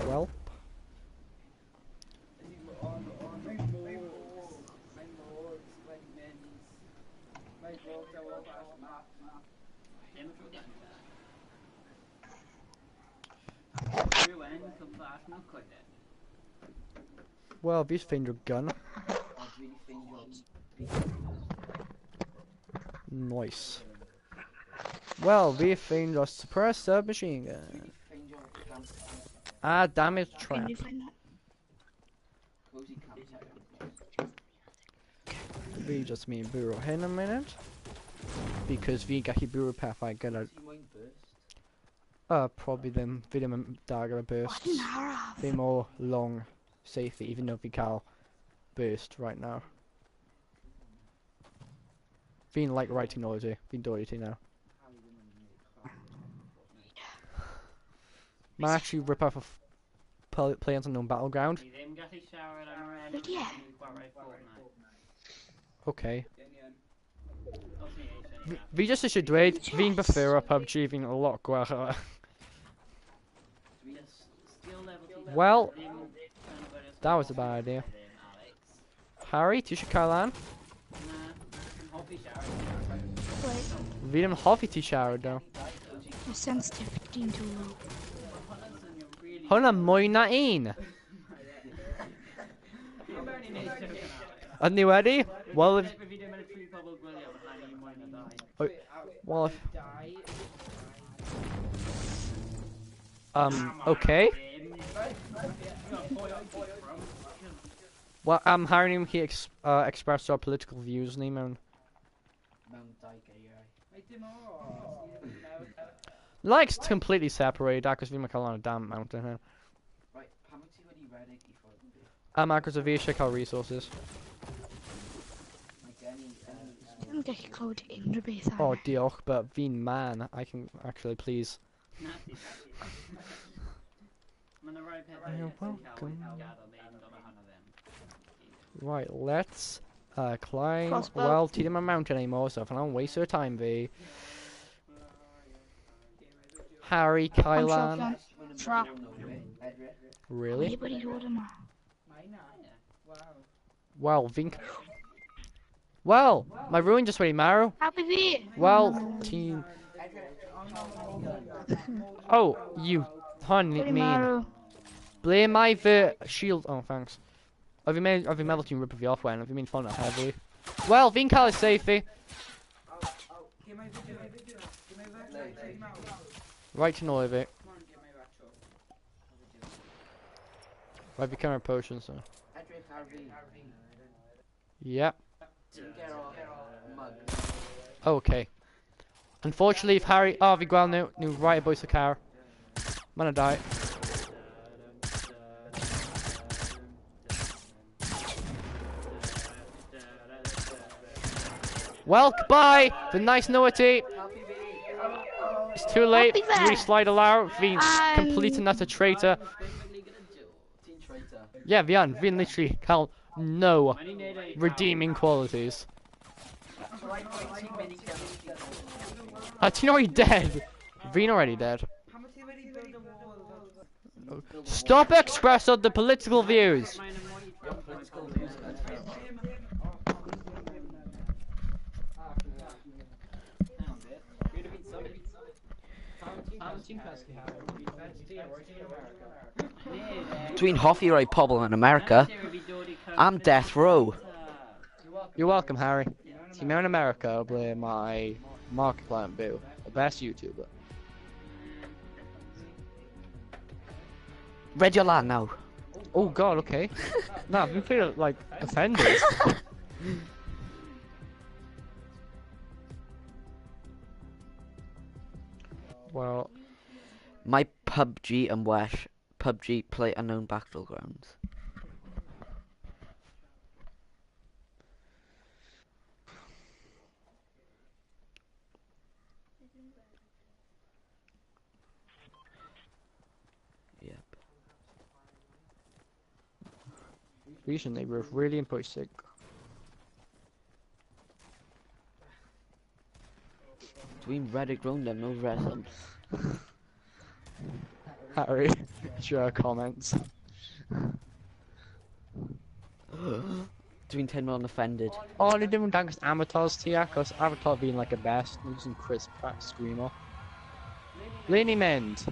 Well... Well, fi'n ffeindio gun. Nice. Well, fi'n ffeindio suppressed submachine gun. Ah, damage trap. Fi just mynd bwrw hyn a minute. Because fi'n gallu bwrw pethau gyda... probably ddim. Fi ddim yn da gyda burst. Fi more long safety, even though fi cael burst right now. Fi'n like writing noise I. Fi'n dod I ti now. Might actually rip off a play on some battleground. Okay. Fi just eisiau dweud, fi'n prefer PUBG, fi'n a lot gwell. Well, that was a bad idea. Harry, ti eisiau cael lan? Fi ddim yn hoffi ti siarad though. My sensitivity too low. Hwnna mwy na un. Ydyn ni wedi? Well, if... Well, if... Okay. Well, Harry ni'n chi express our political views ni mewn. Likes completely separated, acos fi'n cael on a damn mountain here. Acos fi eisiau cael resources. I'm getting close to unrhyw beth. Oh, diolch, but fi'n man, I can actually please. You're welcome. Right, let's climb. Crossbow. Well, ti ddim yn mountain anymore, so if I don't waste your time, fi. Harry, Kylan. Trap. Really? Anybody's order ma. Well, fi'n... Well, my ruin just wedi marw. Happy fi. Well, team... Oh, you... Hon, mean. Ble mae fy shield... Oh, thanks. Have you meddwl ti'n rip fi off when? Have you mean ffôn heavily? Well, fi'n cael y safety. Right to know of it. Right, become a potion, so. Yep. Okay. Unfortunately, if Harry... Oh, fi gweld nhw right abwys y car. Mae'n die. Well, goodbye. The nice naughty. It's too late. Happy there. Reslide allow. Fi'n complete and utter traitor. Yeah, Fi'n literally cael no redeeming qualities. Ti'n already dead. Fi'n already dead. Stop expressing the political views. Dwi'n hoffi rhoi pobl in America. I'm death row. You're welcome, Harry. Ti'n mewn America ble mae Markiplier yn byw, the best YouTuber. Read your land now. Oh god, okay. Nah, we feel like offended. Well, My PUBG and Wesh. PUBG play unknown battlegrounds. Yep. recently we're really in Prosiect. Dwi'n redig rownd am no reswm. Harry, your comments. Dwi'n teimlo'n offended. Oh, ni ddim yn dangos avatars ti achos avatar fi'n like y best. Ni'n just yn crisp back screamo. Le ni mynd?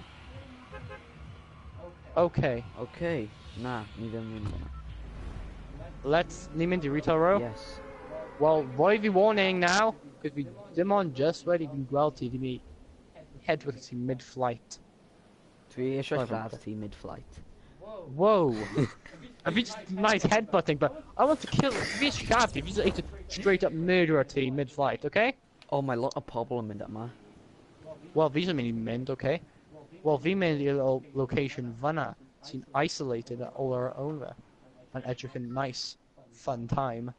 Okay. Okay. Na, ni ddim yn mynd. Ni mynd I retail row? Yes. Well, rhoi fi warning now, because we dim ond just wedi fi'n gweld ti, di mi headbutt ti mid-flight. Dwi eisiau lladd ti mid-flight. Whoa! I just nice headbutting, but I want to kill. Fi eisiau lladd ti, fi just eisiau straight up murder ti mid-flight, okay? Oh, mae lot o pobl yn mynd yma. Well, fi's yn mynd I mynd, okay? Well, fi'n mynd i'r location fanna, sy'n isolated all our own fe. Yn edrych yn nice, fun time.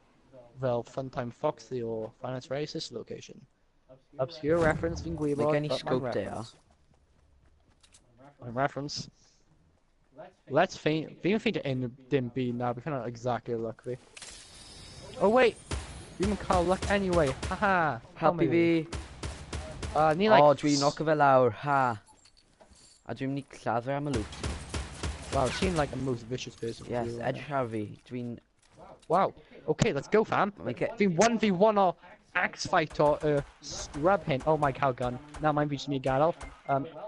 Fel Fun Time Foxy or Finance Racist location. Obscure reference fi'n gwybod, Mae gen I but scope mae'n there. reference. Mae'n reference. Let's fi'n ffeindio dim byd na, fi'n ffeindio exactly luck fi. Oh wait! Fi'n mynd cael luck anyway, haha! Helpu fi. Ni like... Oh, dwi'n nocio fe lawr, ha. A dwi'n mynd I lladd fe am y loot. Wow, ti'n like the most vicious person. Yes, edrych ar fi. Dwi'n... Wow, okay, let's go fam! Fi'n 1v1 o axe fight o scrub hyn. Oh my cow gun. Na, mae'n fi sy'n mi gadael.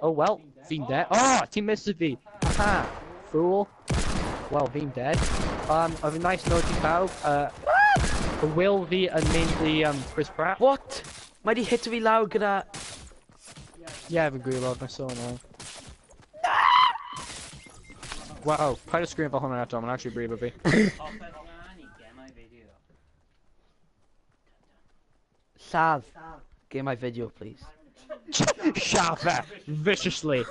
Oh well, fi'n dead. Oh, ti'n miss fi! Haha! Fool! Well, fi'n dead. Oedd yn nice note I pawb. Y will fi yn mynd I Chris Pratt. What? Mae di hit fi lawr gyda... Yeah, fi'n gwybod, mae'n so annoying. Wow, paid o screen fel hwnna eto, mae'n actually brifo fi. Lladd. Gemau Fideo, please. Shove it viciously.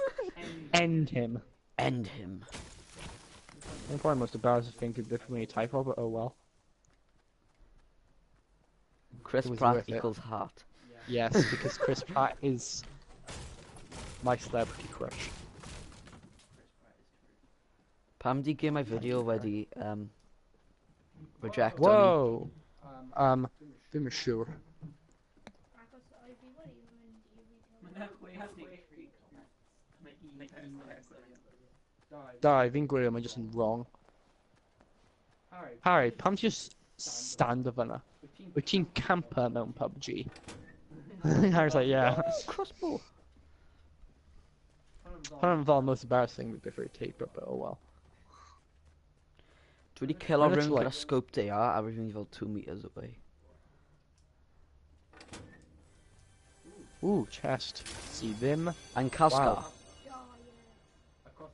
End him. End him. I'm probably most embarrassing thing to do for me typo, but oh well. Chris It was Pratt worth it. equals heart. Yes, because Chris Pratt is my celebrity crush. Pam di Gemau Fideo wedi reject Whoa. Ddim yn siŵr. Da, fi'n gwylio, mae'n just yn wrong. Harry, pam ti just stand o fyna? Wyt ti'n camper mewn PUBG? Harry's like, yeah. Crossbow. Hwna'n fel most embarrassing bit for a tape, but oh well. Dwi wedi kill o Looks rhywun like- gyda scope day a rhywun fel 2 meters away. Ooh, chest. See them. A'n cael Wow. scar.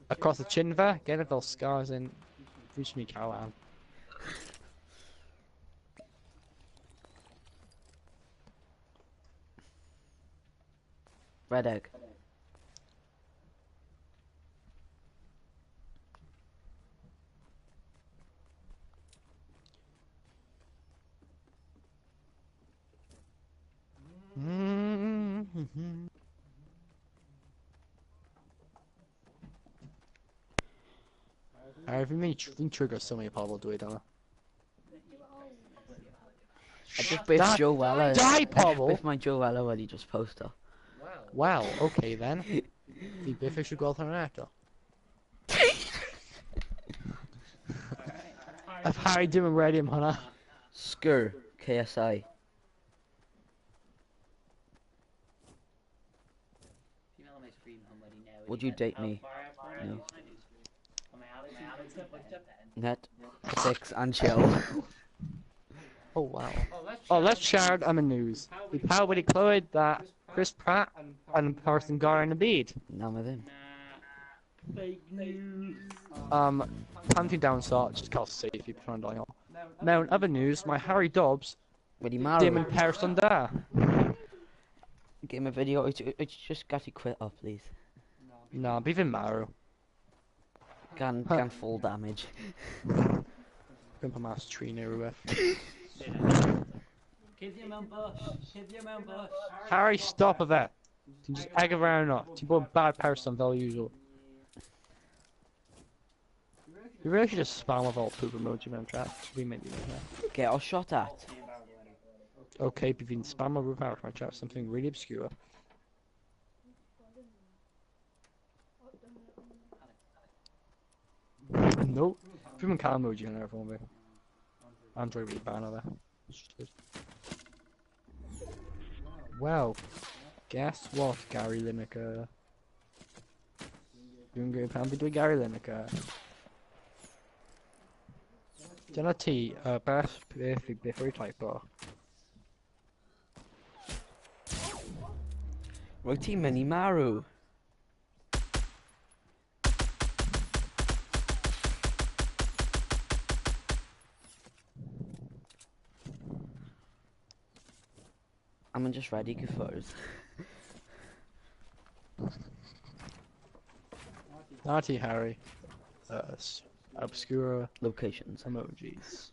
Across the chin fe, get it fel scars in. Reach me cow am. Red egg. Fi'n trigger so many pobl dweud yma. A just beth Die- Joe Weller. Die, pobl! Beth mae Joe Weller wedi just posto. Well, okay then. Fi byth eisiau gweld hwnna eto. If Harry dim yn ready am hwnna. Skur, KSI. Would you date me? No. Net, 6 and chill. Oh wow. Oh, let's siarad am y news. Fi pawb wedi clywed that Chris Pratt yn person gar yn y byd. Na mae ddim. Pan ti'n down sort, just cael safe i pan doi o. Mewn other news, mae Harry Dobbs Wedi marw. dim yn person da. Game a video, it's just got to quit up, please. Na, bydd fi'n marw. Gan full damage. Dwi'n pa mas tri neu rhywbeth. Cuddio mewn bush. Harry, stop of it. Ti'n just egg around o. Ti'n bod yn bad person fel usual. You really should just spam with all poop emoji mewn chat. Fi'n mynd i wneud hynna. Get all shot at. Okay, bydd fi'n spam o rhywbeth arall mewn chat. Something really obscure. No. Fi'n mynd cael emoji yn ar ffôn fi. Android wedi ban o fe. It's just good. Well, guess what, Gary Lineker? Dwi'n gwneud pan fi dweud Gary Lineker. Dyna ti, beth fi byth o'i typo. Rwyt ti'n mynd i marw. I'm just ready to first. Naughty Harry. Obscure Locations. emojis.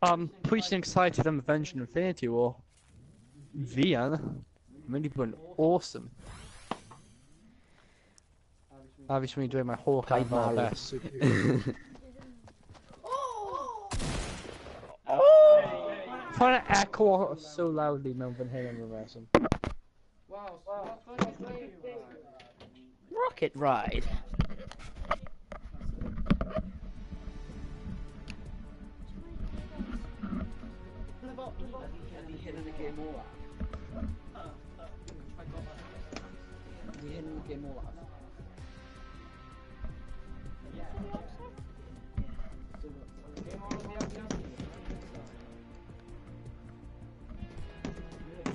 Pwy sy'n excited am Avenged Infinity War? Fi yn. Mynd i bod yn awesome. A fi sy'n mynd i dweud mae holl Paid am marw. best super. Trying to echo so loudly mewn fan hyn am rhywbeth. Rocket ride.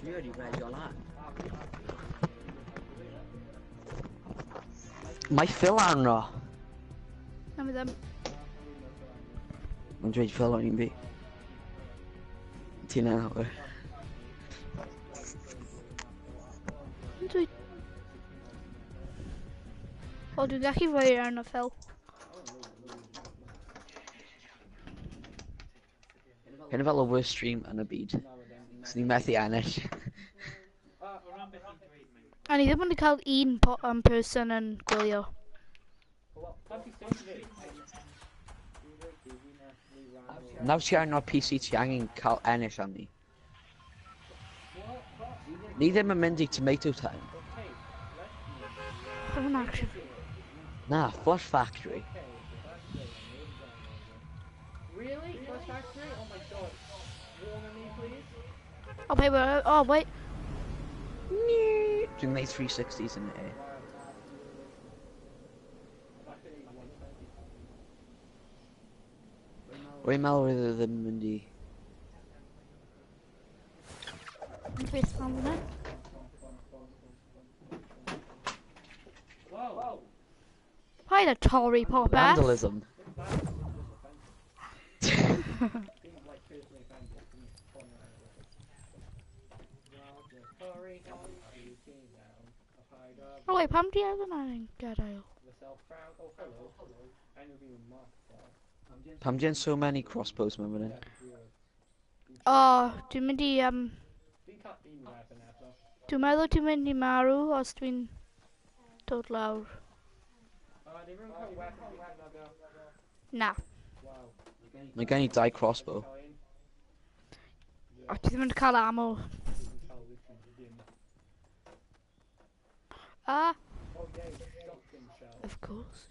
You already read your line. Mae Phil arno. Na mi ddim. Mae'n dweud Phil o'n i'n fi. Ti'n anghywir. Dwi... O, dwi'n gallu rhoi arno Phil. Hyn fel y worst stream yn y byd. Swn i'n methu ennill. A ni ddim yn cael un person yn gwylio. Nawr ti arno PC ti angen cael ennill am ni. Ni ddim yn mynd i Tomato Town. Chwarae yn action. Na, Flush Factory. Really? First factory? Oh my god. Warn me, please. Oh, paper. Oh, wait. Dwi'n gwneud 360s yn e. Rwy'n meddwl roedd e ddim yn mynd i... Yn beth am hwnna? Paid a torri popeth. Vandalism. O wait, pam di ar yna'n gadael? Pam gen so many crossbows mewn fan hyn? Dwi'n mynd i, dwi'n meddwl dwi'n mynd i marw os dwi'n dod lawr. Na. Mae gen i 2 crossbow. O, dwi ddim yn cael ammo. Of course.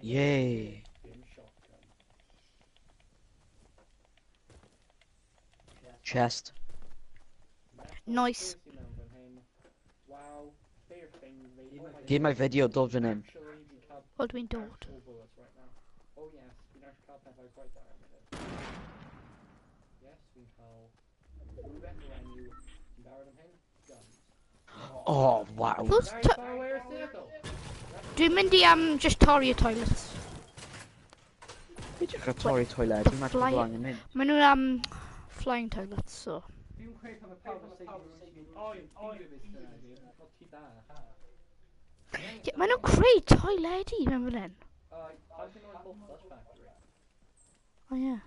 Yay! Chest. Nice. Gyd mae fideo dod fan hyn. O, dwi'n dod. Oh, wow. Dwi'n mynd i just torri y toilets. Fi jyst gael torri toilet. Dwi'n meddwl bod angen mynd. Maen nhw'n flying toilets, so. Yeah, maen nhw'n creu toilet i mewn fan hyn. O ie.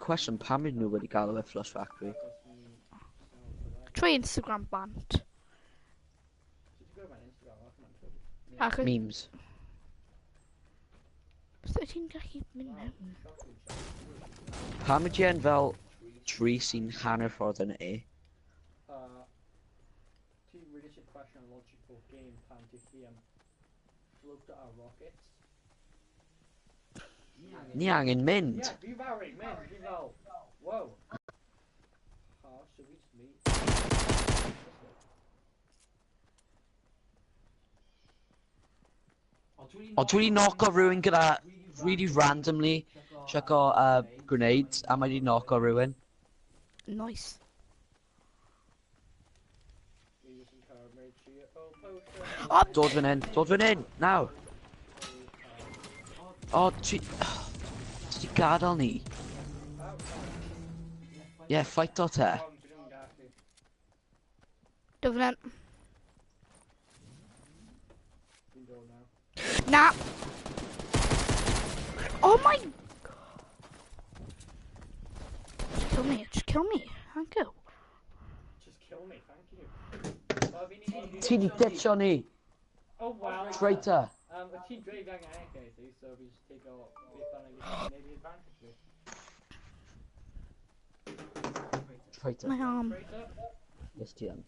Cwestiwn, pam ydyn nhw wedi gael y Flush Factory? Trwy Instagram band. Achos... Memes. Bydde ti'n gallu mynd mewn? Pam ydy e'n fel tri sy'n hanner ffordd yn e? Ni angen mynd. O, dwi wedi knock o rhywun gyda really randomly check o grenades a mae wedi knock o rhywun. Nice. Dod fan hyn, nawr. O, ti di gadael ni. Ie, fight o te. Dod fan hyn. Na! Oh my... Just kill me, thank you. Ti di ditcho ni. Traitor. Traitor. My arm. Yes, ti am.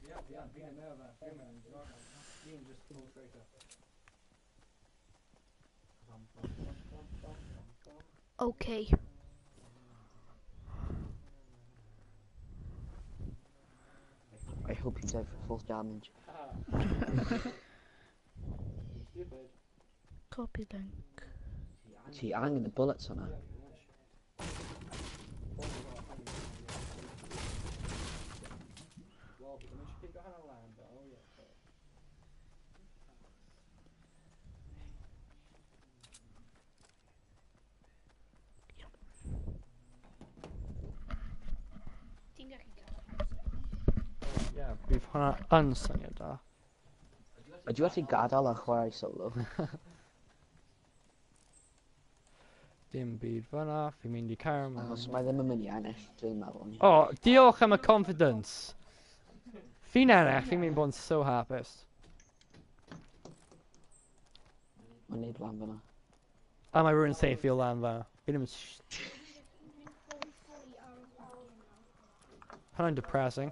Okay. I hope you die for full damage. Copy link. Ti angen y bullets hwnna. Bydd hwnna yn syniad da. Ydy wedi gadael a chwarae solo? Dim byd fyna, fi'n mynd i cael yma. Os mae ddim yn mynd i ennill, dwi'n meddwl. O, diolch am y confidence. Fi'n ennill, fi'n mynd bod yn so hapus. Mae'n neud lan fyna. A mae rhywun safe i o lan fyna. Fi'n ddim yn... Hwnna'n depressing.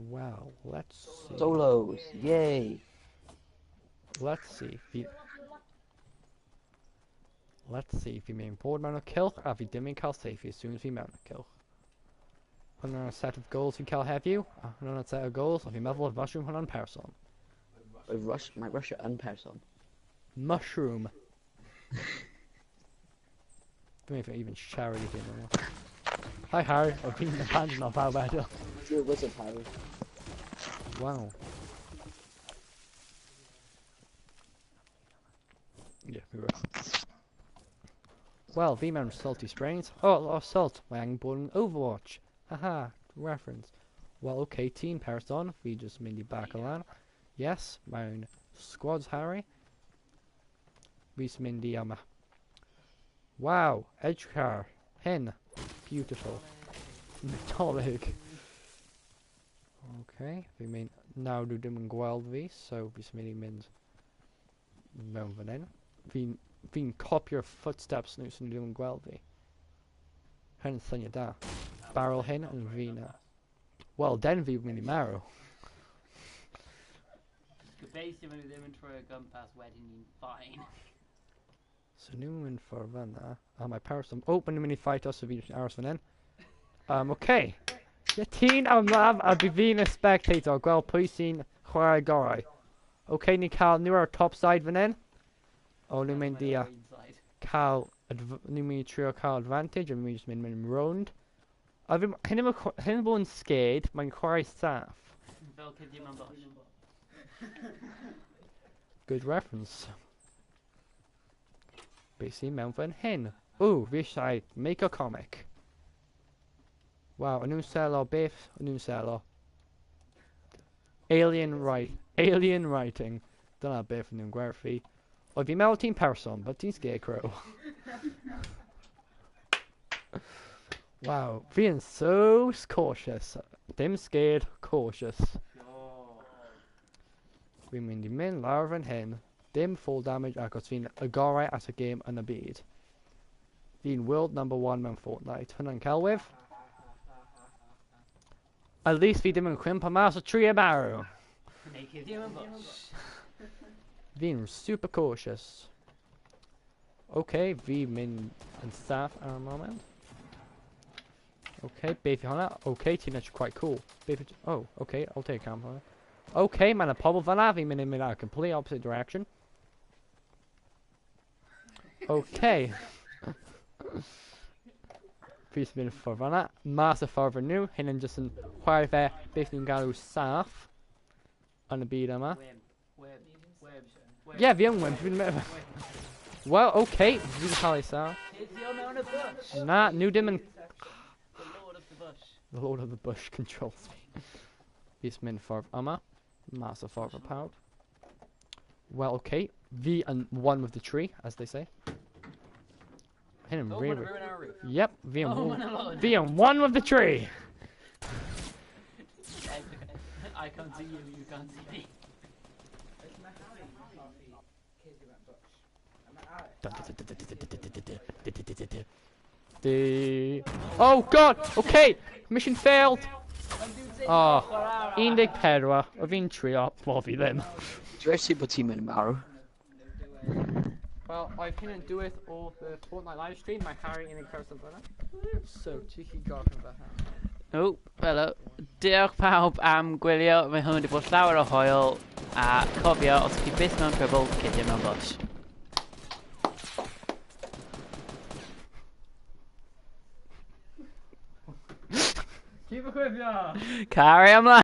Wow, let's see. Solos, yay! Let's see if fi'n mynd bod mewn o cylch a fi dim yn cael safety as soon as fi mewn o cylch. Hwnna'n set of goals fi'n cael heddiw, a hwnna'n set of goals, a fi'n meddwl o'r mushroom hwnna'n person. Mae Russia yn person. Mushroom. Dwi'n meddwl even charity fi'n meddwl. Hi Harry, o fi'n abandon o pawb eto. You're a wizard, Harry. Wow. Yeah, we were. Well, fi mewn Salty Springs. Oh, Salt. Mae angen bod yn Overwatch. Haha, reference. Well, okay, team person. Fi just mynd I back o lan. Yes, mewn squads, Harry. Fi just mynd I Wow, edge car. Hen. Beautiful. Metallic. Okay, we mean now do dim yn gweld fi, so fi sy'n mynd I mynd mewn fan hyn. Fi'n copio'r footsteps nhw sy'n dim yn gweld fi. Hyn yn syniad da. Barrel hyn yn fi na. Wel, den fi'n mynd I marw. Gobeithio maen nhw ddim yn troi y gwmpas wedyn ni'n fine. So nhw'n mynd ffordd fan na. A mae person... O, maen nhw'n mynd I fight os o fi aros fan hyn. Okay. Ie ti'n amlaf a by fi'n y spectator gweld pwy sy'n chwarae gorau. Okay, ni'n cael nhw ar y top side fan hyn. O, nhw'n mynd I cael... Nhw'n mynd I trio cael advantage a nhw'n just mynd round. A hyn yn bod yn scared, mae'n chwarae saff. Fel cyddi mewn bosh. Good reference. Be sy'n mewn fan hyn? Ooh, fi eisiau make a comic. Wow, nhw'n selo beth, nhw'n selo. Alien writing. Dyna beth nhw'n gwerthu. O, fi'n meddwl ti'n person, but ti'n scarecrow. Wow, fi yn so cautious. Dim scared, cautious. Fi'n mynd I mynd lawr fan hyn. Dim full damage achos fi'n agorau at y game yn y byd. Fi'n world number 1 mewn Fortnite. Hwna'n celwydd. At least fi ddim yn cwympo mas o trwy y marw. Neu cyddi mewn bosh. Fi'n super cautious. Okay, fi'n mynd yn saff ar y moment. Okay, beth yw hwnna? Okay, ti'n edrych quite cool. Oh, okay, I'll take a camera. Okay, mae'n y pobl fan'na, fi'n mynd I mynd ar complete opposite direction. Okay. Fi sy'n mynd ffordd fan'na. Mas y ffordd nhw, hyn yn just yn chwarae fe beth nhw'n galw saff yn y byd yma. Ie, fi yn wimp, fi'n mynd... Well, okay, fi'n cael ei saff. Na, nhw dim yn... The Lord of the Bush controls me. Fi sy'n mynd ffordd yma. Mas y ffordd y pawb. Well, okay, fi yn one with the tree, as they say. Hyn yn really... Yep, fi yn one with the tree! I can't see you, you can't see me. Oh god! Okay! Mission failed! Oh, 14. O fi'n trio, o fi ddim. Dwi eisiau bod ti'n mynd I marw. Well, I couldn't do it all the Fortnite live stream. My Harry in a person fanna. So, cheeky gofyn fe. O, helo. Diolch pawb am gwylio. Mae hwn wedi bod llawer o hoel. A cofio, os ydych chi byth mewn crybl, cyddi mewn bosh. Keep it with ya! Carry ymlaen!